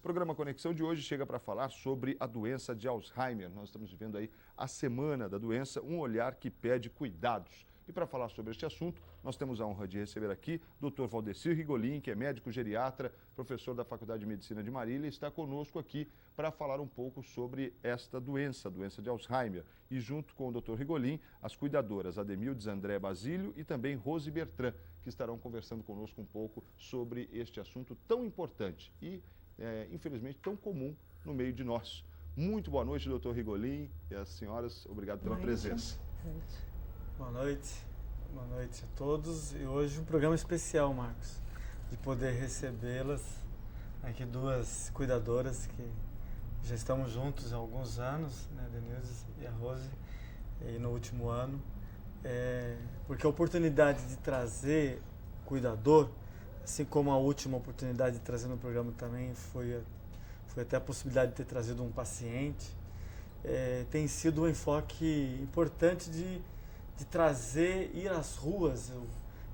O programa Conexão de hoje chega para falar sobre a doença de Alzheimer. Nós estamos vivendo aí a semana da doença, um olhar que pede cuidados. E para falar sobre este assunto, nós temos a honra de receber aqui o Dr. Valdecir Rigolin, que é médico geriatra, professor da Faculdade de Medicina de Marília, e está conosco aqui para falar um pouco sobre esta doença, a doença de Alzheimer. E junto com o Dr. Rigolin, as cuidadoras Ademildes André Basílio e também Rose Bertrand, que estarão conversando conosco um pouco sobre este assunto tão importante e, infelizmente, tão comum no meio de nós. Muito boa noite, doutor Rigolin e as senhoras. Obrigado pela presença. Boa noite a todos. E hoje um programa especial, Marcos, de poder recebê-las aqui, duas cuidadoras que já estamos juntos há alguns anos, né, Denilson e a Rose, e no último ano. Porque a oportunidade de trazer cuidador, assim como a última oportunidade de trazer no programa também foi até a possibilidade de ter trazido um paciente, tem sido um enfoque importante de trazer, ir às ruas.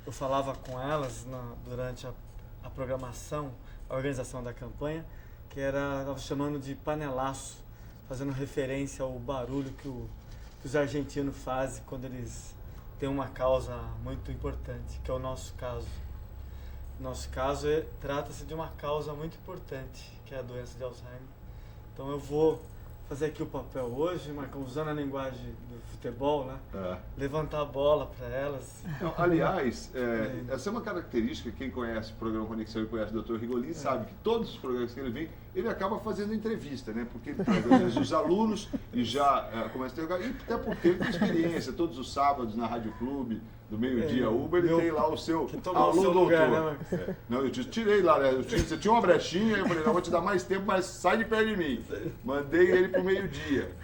Eu falava com elas durante a programação, a organização da campanha, que estava chamando de panelaço, fazendo referência ao barulho que os argentinos fazem quando eles têm uma causa muito importante, que é o nosso caso. O nosso caso trata-se de uma causa muito importante, que é a doença de Alzheimer. Então eu vou fazer aqui o papel hoje, Marcão, usando a linguagem do futebol, né? Levantar a bola para elas. Não, aliás, essa é uma característica, quem conhece o programa Conexão e conhece o Dr. Rigolin sabe que todos os programas que ele vem, ele acaba fazendo entrevista, né? Porque ele traz às vezes os alunos e já começa a ter... E até porque ele tem experiência, todos os sábados na Rádio Clube, do meio-dia Uber, ele tem lá o seu aluno doutor. Lugar, né, Não, eu te tirei lá, né? Você tinha uma brechinha, eu falei, não, vou te dar mais tempo, mas sai de perto de mim. Mandei ele pro meio-dia.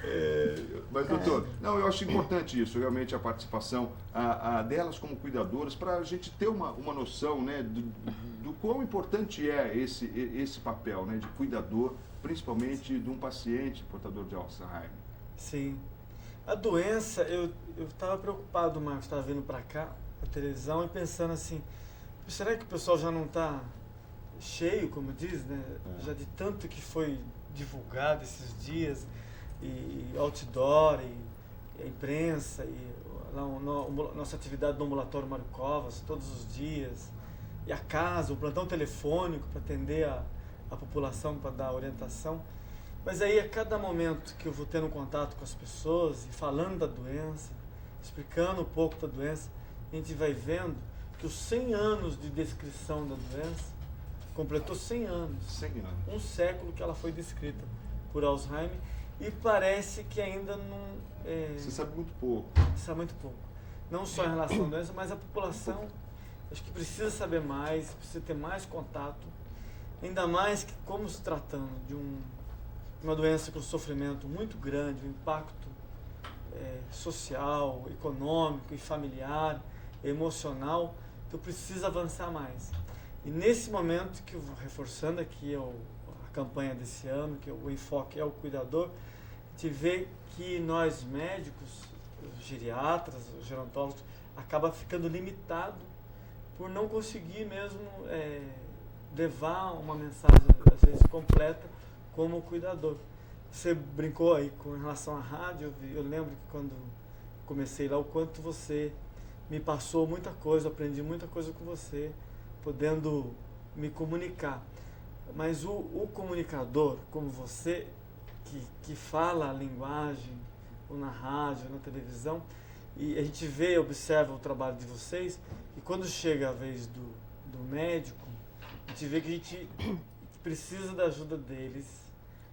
Mas, doutor, não, eu acho importante isso, realmente a participação delas como cuidadoras, para a gente ter uma noção, né, do quão importante é esse papel, né, de cuidador, principalmente de um paciente portador de Alzheimer. Sim. A doença, eu estava preocupado, Marcos, estava vindo para cá, a televisão, e pensando assim, será que o pessoal já não está cheio, como diz, né? Já de tanto que foi divulgado esses dias, e outdoor, e a imprensa, e nossa atividade no ambulatório Mário Covas, todos os dias, e a casa, o plantão telefônico para atender a população, para dar orientação. Mas aí, a cada momento que eu vou tendo contato com as pessoas, e falando da doença, explicando um pouco da doença, a gente vai vendo que os 100 anos de descrição da doença completou 100 anos. 100 anos. Um século que ela foi descrita por Alzheimer, e parece que ainda não... Você sabe muito pouco. Sabe muito pouco. Não só em relação à doença, mas a população, acho que precisa saber mais, precisa ter mais contato, ainda mais que, como se tratando de uma doença com sofrimento muito grande, um impacto social, econômico e familiar, emocional, então precisa avançar mais. E nesse momento que eu vou reforçando aqui a campanha desse ano, que o enfoque é o cuidador, a gente vê que nós médicos, os geriatras, os gerontólogos, acaba ficando limitado por não conseguir mesmo levar uma mensagem, às vezes, completa como cuidador. Você brincou aí com relação à rádio, eu lembro que quando comecei lá, o quanto você me passou muita coisa, aprendi muita coisa com você, podendo me comunicar. Mas o comunicador, como você, que fala a linguagem, ou na rádio, ou na televisão, e a gente vê, observa o trabalho de vocês, e quando chega a vez do médico, a gente vê que a gente precisa da ajuda deles,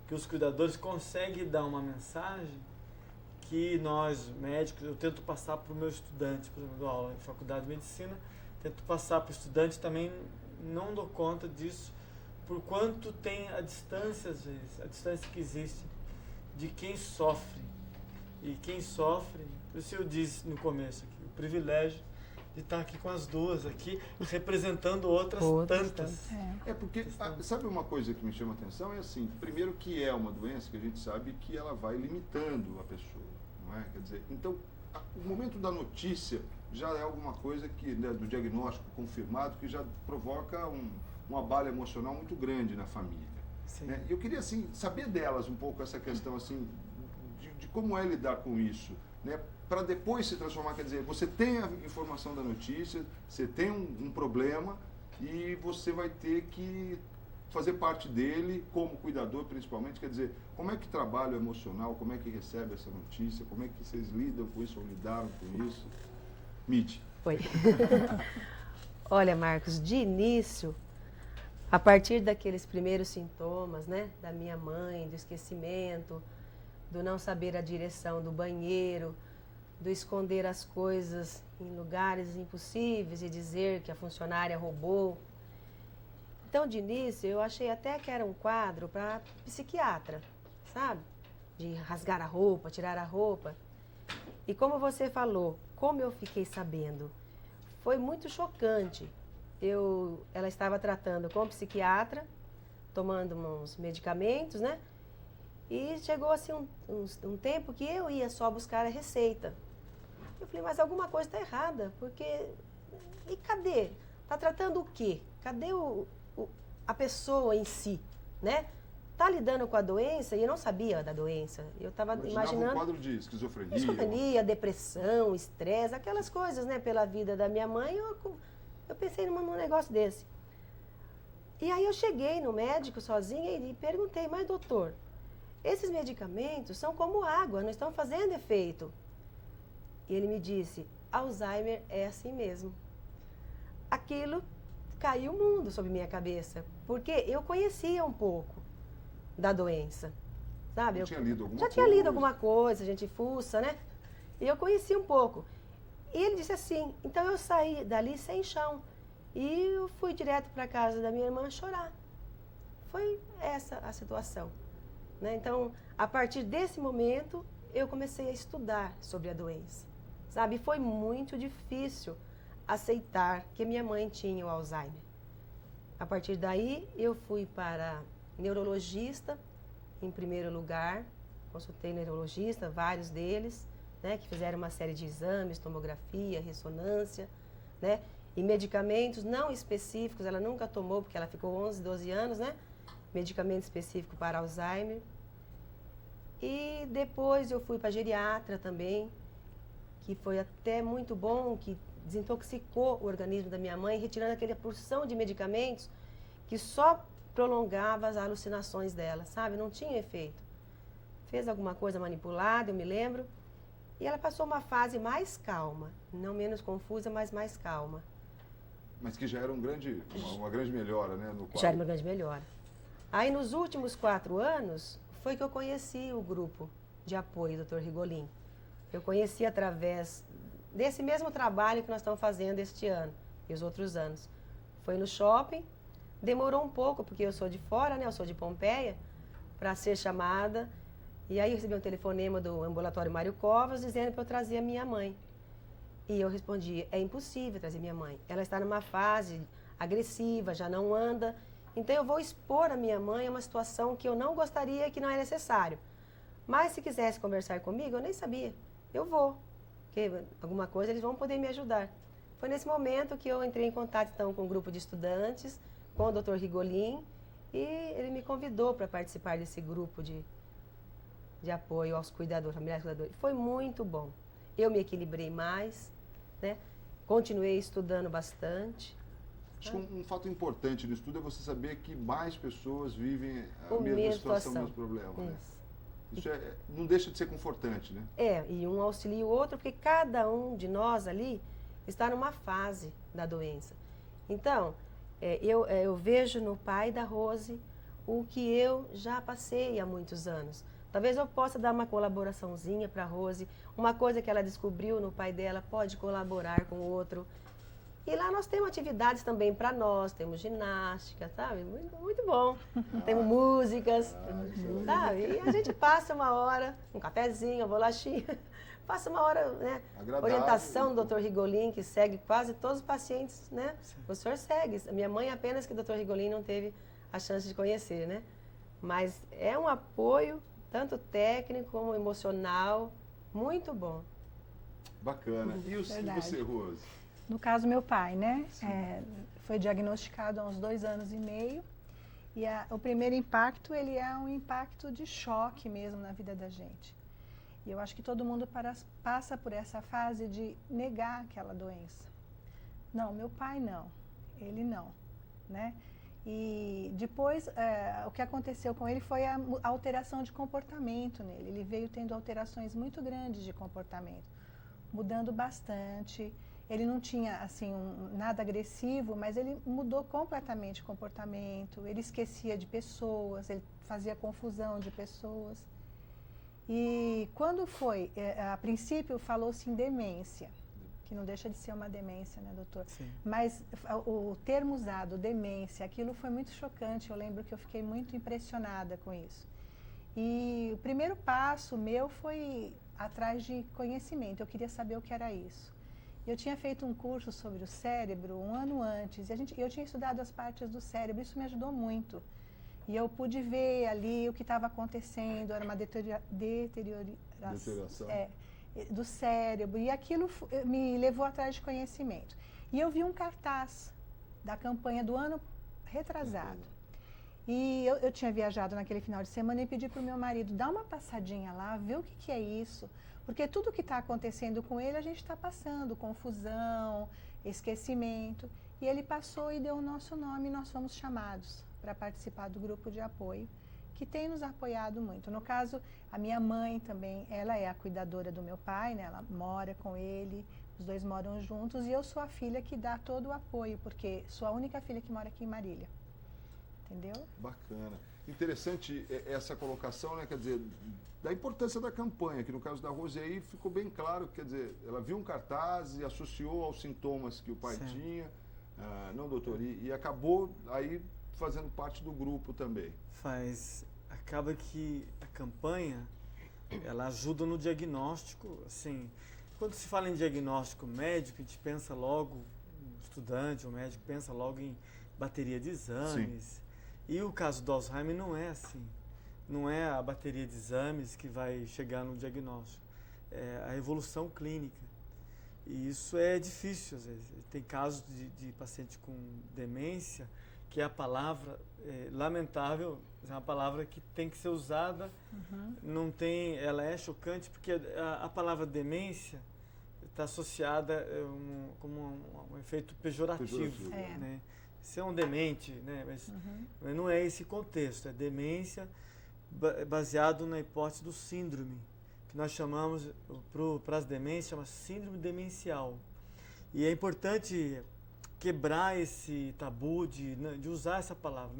que os cuidadores conseguem dar uma mensagem que nós, médicos, eu tento passar para o meu estudante, por exemplo, eu dou aula em faculdade de medicina, tento passar para o estudante, também não dou conta disso, por quanto tem a distância, às vezes, a distância que existe de quem sofre. E quem sofre, por isso eu disse no começo aqui, o privilégio de estar aqui com as duas aqui, representando outras tantas. Porque, sabe uma coisa que me chama a atenção? É assim, primeiro que é uma doença que a gente sabe que ela vai limitando a pessoa, não é? Quer dizer, então, o momento da notícia já é alguma coisa que, né, do diagnóstico confirmado, que já provoca um abalo emocional muito grande na família. né? Eu queria, assim, saber delas um pouco essa questão, assim, de como é lidar com isso, né? Para depois se transformar, quer dizer, você tem a informação da notícia, você tem um problema e você vai ter que fazer parte dele como cuidador, principalmente. Quer dizer, como é que trabalha o emocional, como é que recebe essa notícia, como é que vocês lidam com isso ou lidaram com isso? Midi. Oi. Olha, Marcos, de início, a partir daqueles primeiros sintomas, né, da minha mãe, do esquecimento, do não saber a direção do banheiro, do esconder as coisas em lugares impossíveis e dizer que a funcionária roubou. Então, de início, eu achei até que era um quadro para psiquiatra, sabe? De rasgar a roupa, tirar a roupa. E como você falou, como eu fiquei sabendo? Foi muito chocante. Ela estava tratando com um psiquiatra, tomando uns medicamentos, né? E chegou assim um tempo que eu ia só buscar a receita. Eu falei, mas alguma coisa está errada, porque... E cadê? Está tratando o quê? Cadê a pessoa em si, né? Tá lidando com a doença e eu não sabia da doença. Eu estava imaginando... um quadro de esquizofrenia. Esquizofrenia, depressão, estresse, aquelas coisas, né? Pela vida da minha mãe, eu pensei num negócio desse. E aí eu cheguei no médico sozinha e perguntei, mas doutor, esses medicamentos são como água, não estão fazendo efeito. E ele me disse, Alzheimer é assim mesmo. Aquilo caiu o mundo sobre minha cabeça, porque eu conhecia um pouco da doença, sabe? Tinha lido alguma já tinha lido alguma coisa, a gente fuça, né? E eu conhecia um pouco. E ele disse assim, então eu saí dali sem chão e eu fui direto para a casa da minha irmã chorar. Foi essa a situação, né? Então, a partir desse momento, eu comecei a estudar sobre a doença, sabe? Foi muito difícil aceitar que minha mãe tinha o Alzheimer. A partir daí, eu fui para neurologista, em primeiro lugar, consultei neurologista, vários deles, né, que fizeram uma série de exames, tomografia, ressonância, né, e medicamentos não específicos, ela nunca tomou, porque ela ficou 11, 12 anos, né, medicamento específico para Alzheimer. E depois eu fui para geriatra também, que foi até muito bom, que desintoxicou o organismo da minha mãe, retirando aquela porção de medicamentos que só prolongava as alucinações dela, sabe? Não tinha efeito. Fez alguma coisa manipulada, eu me lembro, e ela passou uma fase mais calma, não menos confusa, mas mais calma. Mas que já era uma grande melhora, né? No quadro. Já era uma grande melhora. Aí, nos últimos 4 anos, foi que eu conheci o grupo de apoio, Dr. Rigolin. Eu conheci através desse mesmo trabalho que nós estamos fazendo este ano e os outros anos. Foi no shopping, demorou um pouco, porque eu sou de fora, né? Eu sou de Pompeia, para ser chamada. E aí eu recebi um telefonema do ambulatório Mário Covas dizendo para eu trazer a minha mãe. E eu respondi, é impossível trazer minha mãe. Ela está numa fase agressiva, já não anda. Então eu vou expor a minha mãe a uma situação que eu não gostaria, que não é necessário. Mas se quisesse conversar comigo, eu nem sabia. Eu vou. Porque alguma coisa eles vão poder me ajudar. Foi nesse momento que eu entrei em contato então, com um grupo de estudantes, com o Dr. Rigolin, e ele me convidou para participar desse grupo de apoio aos cuidadores, familiares cuidadores. Foi muito bom. Eu me equilibrei mais, né? Continuei estudando bastante. Acho que um fato importante no estudo é você saber que mais pessoas vivem a mesma situação, o mesmo problema. Né? Isso não deixa de ser confortante, né? E um auxilia o outro, porque cada um de nós ali está numa fase da doença. Então, eu vejo no pai da Rose o que eu já passei há muitos anos. Talvez eu possa dar uma colaboraçãozinha para a Rose, uma coisa que ela descobriu no pai dela, pode colaborar com o outro. E lá nós temos atividades também para nós, temos ginástica, sabe? Muito, muito bom. Temos músicas, sabe? E a gente passa uma hora, um cafezinho, uma bolachinha, passa uma hora, né? Orientação do Dr. Rigolin, que segue quase todos os pacientes, né? Sim. O senhor segue. A minha mãe apenas que o Dr. Rigolin não teve a chance de conhecer, né? Mas é um apoio, tanto técnico como emocional, muito bom. Bacana. E você, Rose? No caso, meu pai, né? Foi diagnosticado há uns 2 anos e meio E o primeiro impacto, ele é um impacto de choque mesmo na vida da gente. E eu acho que todo mundo passa por essa fase de negar aquela doença. Não, meu pai não, ele não, né? E depois, o que aconteceu com ele foi a alteração de comportamento nele. Ele veio tendo alterações muito grandes de comportamento, mudando bastante. Ele não tinha, assim, nada agressivo, mas ele mudou completamente o comportamento. Ele esquecia de pessoas, ele fazia confusão de pessoas. E quando foi, a princípio falou-se em demência, que não deixa de ser uma demência, né, doutor? Sim. Mas o termo usado, demência, aquilo foi muito chocante. Eu lembro que eu fiquei muito impressionada com isso. E o primeiro passo meu foi atrás de conhecimento. Eu queria saber o que era isso. Eu tinha feito um curso sobre o cérebro um ano antes. E eu tinha estudado as partes do cérebro. Isso me ajudou muito. E eu pude ver ali o que estava acontecendo. Era uma deterioração do cérebro. E aquilo me levou atrás de conhecimento. E eu vi um cartaz da campanha do ano retrasado. E eu tinha viajado naquele final de semana e pedi para o meu marido, dá uma passadinha lá, ver o que é isso. Porque tudo que está acontecendo com ele, a gente está passando, confusão, esquecimento. E ele passou e deu o nosso nome e nós fomos chamados para participar do grupo de apoio, que tem nos apoiado muito. No caso, a minha mãe também, ela é a cuidadora do meu pai, né? Ela mora com ele, os dois moram juntos, e eu sou a filha que dá todo o apoio, porque sou a única filha que mora aqui em Marília. Entendeu? Bacana. Interessante essa colocação, né? Quer dizer, da importância da campanha, que no caso da Rose aí ficou bem claro, quer dizer, ela viu um cartaz e associou aos sintomas que o pai tinha, não, doutor? E acabou aí fazendo parte do grupo também. Acaba que a campanha, ela ajuda no diagnóstico, assim, quando se fala em diagnóstico médico, a gente pensa logo, o estudante, o médico pensa logo em bateria de exames. Sim. E o caso do Alzheimer não é assim. Não é a bateria de exames que vai chegar no diagnóstico. É a evolução clínica. E isso é difícil, às vezes. Tem casos de paciente com demência que a palavra lamentável, é uma palavra que tem que ser usada, não tem, ela é chocante porque a palavra demência está associada como um efeito pejorativo. Né? Você é um demente, né? Mas não é esse contexto, é demência baseado na hipótese do síndrome, que nós chamamos, para as demências, chama síndrome demencial. E é importante quebrar esse tabu de usar essa palavra,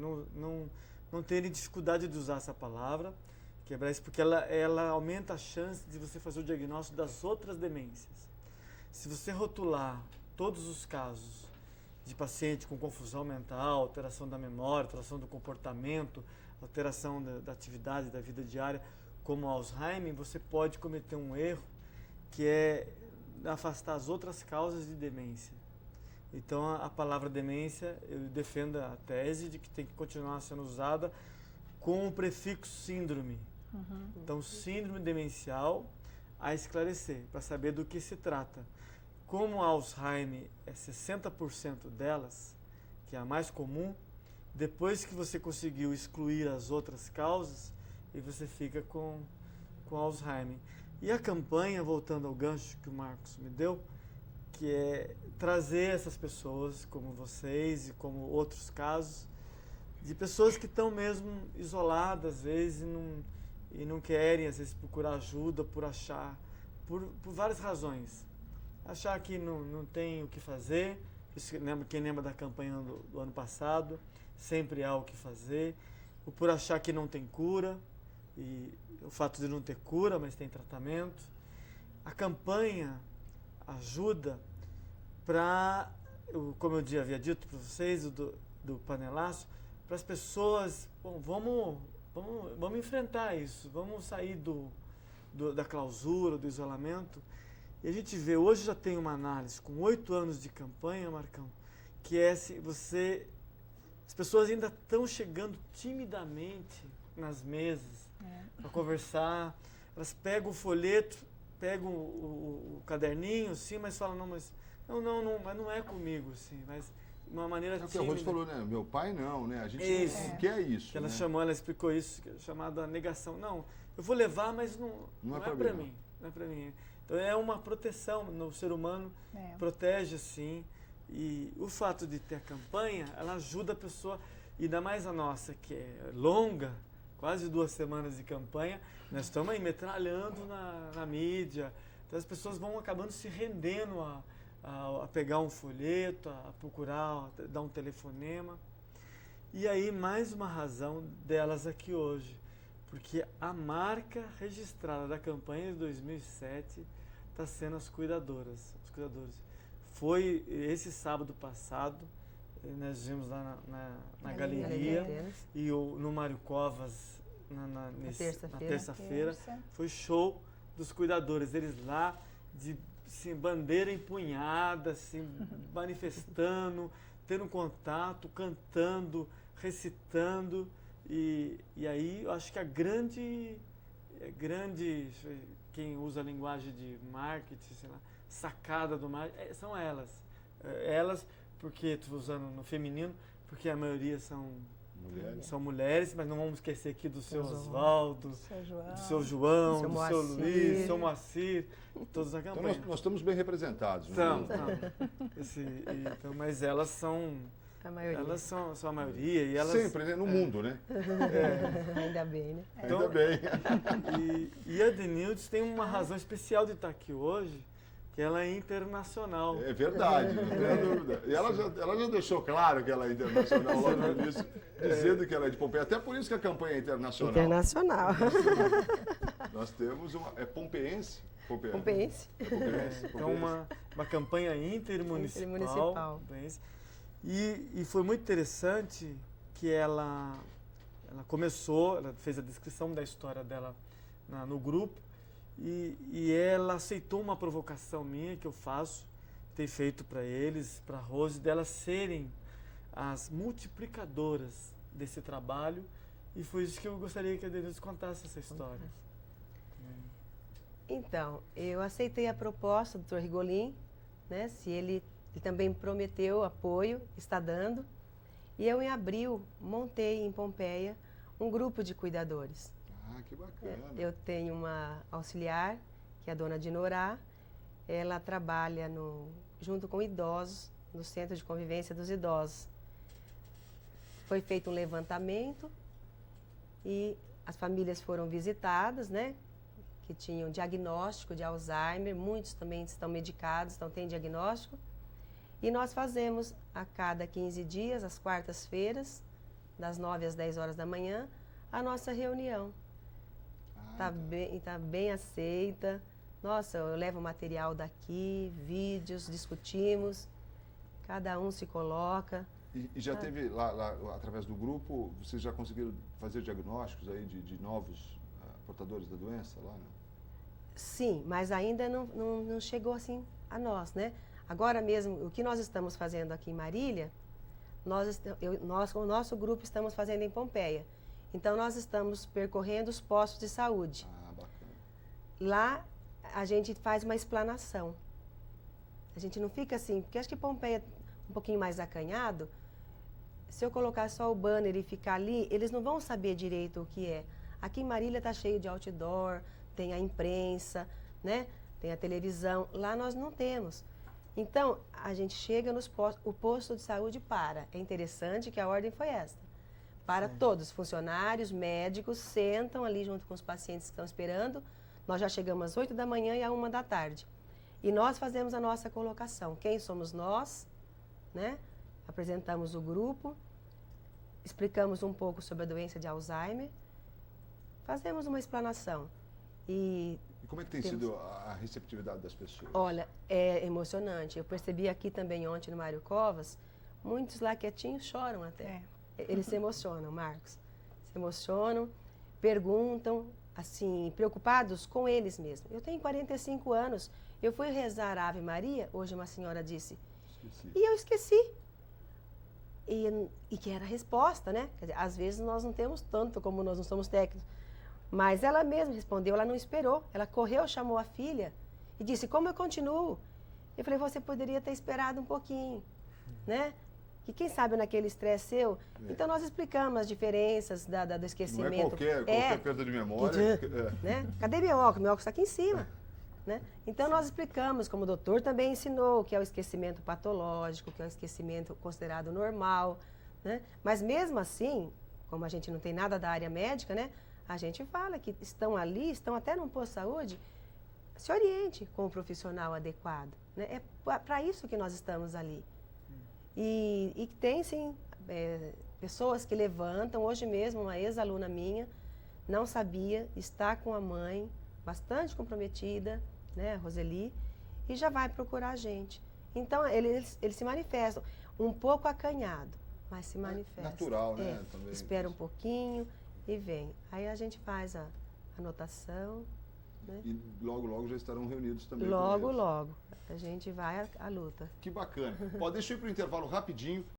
não terem dificuldade de usar essa palavra, quebrar isso, porque ela aumenta a chance de você fazer o diagnóstico das outras demências. Se você rotular todos os casos de paciente com confusão mental, alteração da memória, alteração do comportamento, alteração da atividade, da vida diária, como Alzheimer, você pode cometer um erro que é afastar as outras causas de demência. Então, a palavra demência, eu defendo a tese de que tem que continuar sendo usada com o prefixo síndrome. Então, síndrome demencial a esclarecer, para saber do que se trata. Como Alzheimer é 60% delas, que é a mais comum, depois que você conseguiu excluir as outras causas, e você fica com Alzheimer. E a campanha, voltando ao gancho que o Marcos me deu, que é trazer essas pessoas, como vocês e como outros casos, de pessoas que estão mesmo isoladas, às vezes, e não querem, às vezes, procurar ajuda por achar, por várias razões. Achar que não tem o que fazer, quem lembra da campanha do ano passado, sempre há o que fazer, ou por achar que não tem cura, e o fato de não ter cura, mas tem tratamento. A campanha ajuda para, como eu havia dito para vocês, do panelaço, para as pessoas, bom, vamos enfrentar isso, vamos sair da clausura, do isolamento. E a gente vê, hoje já tem uma análise com 8 anos de campanha, Marcão, que é as pessoas ainda estão chegando timidamente nas mesas para conversar, elas pegam o folheto, pegam o caderninho, sim, mas falam, mas não é comigo, sim, mas uma maneira É o que a Rose falou, né? Meu pai não, né? A gente Isso. não quer isso. Que ela né? chamou, ela explicou isso, que é chamada negação. Não, eu vou levar, mas não é para mim. Não é para mim. Então é uma proteção no ser humano, protege sim. E o fato de ter a campanha, ela ajuda a pessoa, e ainda mais a nossa, que é longa, quase 2 semanas de campanha, nós estamos aí metralhando na mídia. Então as pessoas vão acabando se rendendo a pegar um folheto, a procurar, a dar um telefonema. E aí mais uma razão delas aqui hoje, porque a marca registrada da campanha de 2007 está sendo os cuidadores. Foi esse sábado passado, nós vimos lá na galeria, e no Mário Covas, na terça-feira, foi show dos cuidadores. Eles lá, de bandeira empunhada, assim, manifestando, tendo contato, cantando, recitando. E aí eu acho que a grande, quem usa a linguagem de marketing, sei lá, sacada do marketing, são elas. Elas, porque estou usando no feminino, porque a maioria são mulheres, mas não vamos esquecer aqui do seu Oswaldo, do seu João, do seu Luiz, do seu Moacir, todos na campanha. Então nós estamos bem representados. Então, mas elas são... Elas são a maioria. E elas, sempre, né? No mundo, né? Ainda bem, né? Ainda bem. E a Denildes tem uma razão especial de estar aqui hoje, que ela é internacional. É verdade, não tem dúvida. E ela já deixou claro que ela é internacional logo no início, dizendo que ela é de Pompeia. Até por isso que a campanha é internacional. Internacional. Nós temos é pompeense. Pompeense. Então, uma campanha intermunicipal. E foi muito interessante que ela começou, ela fez a descrição da história dela no grupo, e ela aceitou uma provocação minha que eu faço, tenho feito para eles, para a Rose, delas serem as multiplicadoras desse trabalho, e foi isso que eu gostaria que a Denise contasse essa história. Então, eu aceitei a proposta do Dr. Rigolin, né, se ele também prometeu apoio, está dando, e eu em abril montei em Pompeia um grupo de cuidadores. Ah, que bacana. Eu tenho uma auxiliar, que é a dona Dinorá. Ela trabalha junto com idosos, no Centro de Convivência dos Idosos. Foi feito um levantamento e as famílias foram visitadas, né? Que tinham diagnóstico de Alzheimer, muitos também estão medicados, então tem diagnóstico. E nós fazemos a cada 15 dias, às quartas-feiras, das 9 às 10 horas da manhã, a nossa reunião. Tá bem aceita. Nossa, eu levo material daqui, vídeos, discutimos, cada um se coloca. E já teve, lá, através do grupo, vocês já conseguiram fazer diagnósticos aí de novos portadores da doença lá, não? Sim, mas ainda não chegou assim a nós, né? Agora mesmo, o que nós estamos fazendo aqui em Marília, nós com o nosso grupo estamos fazendo em Pompeia. Então, nós estamos percorrendo os postos de saúde. Ah, bacana. Lá, a gente faz uma explanação. A gente não fica assim, porque acho que Pompeia é um pouquinho mais acanhado. Se eu colocar só o banner e ficar ali, eles não vão saber direito o que é. Aqui em Marília está cheio de outdoor, tem a imprensa, né? Tem a televisão. Lá nós não temos. Então, a gente chega nos postos, o posto de saúde para. É interessante que a ordem foi esta. Para todos, funcionários, médicos, sentam ali junto com os pacientes que estão esperando. Nós já chegamos às 8 da manhã e à 1 da tarde. E nós fazemos a nossa colocação. Quem somos nós, né? Apresentamos o grupo, explicamos um pouco sobre a doença de Alzheimer, fazemos uma explanação. E como é que tem sido a receptividade das pessoas? Olha, é emocionante. Eu percebi aqui também ontem no Mário Covas, muitos lá quietinhos choram até. Eles se emocionam, Marcos. Se emocionam, perguntam, assim, preocupados com eles mesmos. Eu tenho 45 anos, eu fui rezar a Ave Maria, hoje uma senhora disse, e eu esqueci. E que era a resposta, né? Quer dizer, às vezes nós não temos tanto como nós não somos técnicos. Mas ela mesma respondeu, ela não esperou. Ela correu, chamou a filha e disse, como eu continuo? Eu falei, você poderia ter esperado um pouquinho, né? que quem sabe naquele estresse seu, então nós explicamos as diferenças do Não esquecimento. é qualquer perda de memória. Né? Cadê meu óculos? Meu óculos está aqui em cima. Né? Então nós explicamos, como o doutor também ensinou, o que é o esquecimento patológico, o que é o esquecimento considerado normal. Né? Mas mesmo assim, como a gente não tem nada da área médica, né, a gente fala que estão ali, estão até num posto de saúde, se oriente com o profissional adequado. Né? É para isso que nós estamos ali. E tem, sim, pessoas que levantam. Hoje mesmo, uma ex-aluna minha não sabia, está com a mãe bastante comprometida, né, a Roseli, e já vai procurar a gente. Então, eles se manifestam, um pouco acanhado, mas se manifestam. Natural, né? Também. Espera um pouquinho e vem. Aí a gente faz a anotação. Né? E logo, logo já estarão reunidos também. Logo, logo. A gente vai à luta. Que bacana. Ó, deixa eu ir para o intervalo rapidinho.